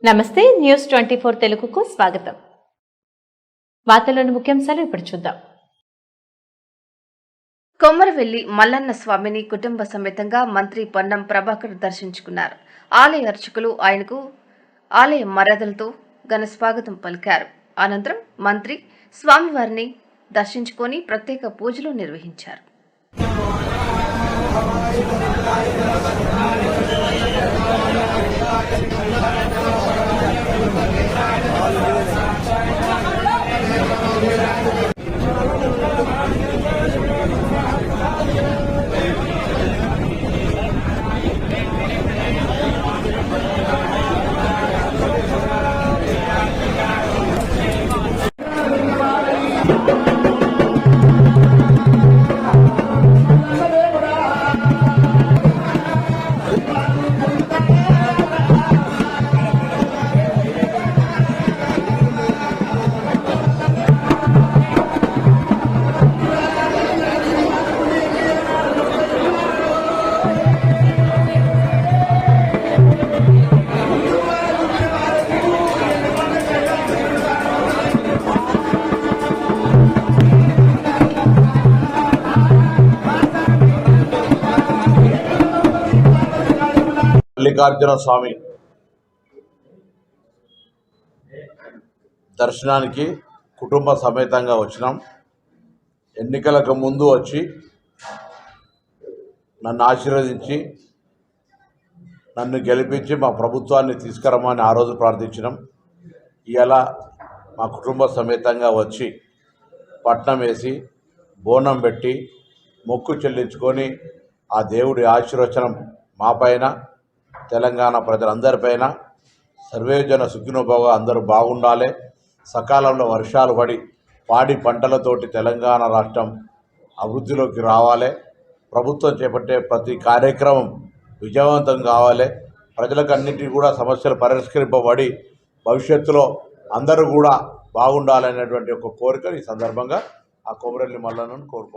నమస్తే న్యూస్ 24 తెలుగుకు స్వాగతం. వార్తల్లోని ముఖ్యాంశాలు ఇప్పుడు చూద్దాం. కొమరవెల్లి మల్లన్న స్వామిని కుటుంబ సమేతంగా మంత్రి పొన్నం ప్రభాకర్ దర్శించుకున్నారు. ఆలయ అర్చకులు ఆయనకు ఆలయ మర్యాదలతో ఘన స్వాగతం పలికారు. అనంతరం మంత్రి స్వామివారిని దర్శించుకొని ప్రత్యేక పూజలు నిర్వహించారు. మల్లికార్జున స్వామి దర్శనానికి కుటుంబ సమేతంగా వచ్చినాం. ఎన్నికలకు ముందు వచ్చి నన్ను ఆశీర్వదించి నన్ను గెలిపించి మా ప్రభుత్వాన్ని తీసుకురమ్మని ఆ రోజు ప్రార్థించినాం. ఇవాళ మా కుటుంబ సమేతంగా వచ్చి పట్నం వేసి బోనం పెట్టి మొక్కు చెల్లించుకొని ఆ దేవుడి ఆశీర్వచనం మా పైన తెలంగాణ ప్రజలందరిపైన సర్వేజన సుఖినోభవ అందరూ బాగుండాలి, సకాలంలో వర్షాలు పడి పాడి పంటలతోటి తెలంగాణ రాష్ట్రం అభివృద్ధిలోకి రావాలి, ప్రభుత్వం చేపట్టే ప్రతి కార్యక్రమం విజయవంతం కావాలి, ప్రజలకు అన్నింటినీ కూడా సమస్యలు పరిష్కరింపబడి భవిష్యత్తులో అందరూ కూడా బాగుండాలనేటువంటి ఒక కోరిక ఈ సందర్భంగా ఆ కొమరవెల్లి మల్లన్నను కోరుకుంటున్నాను.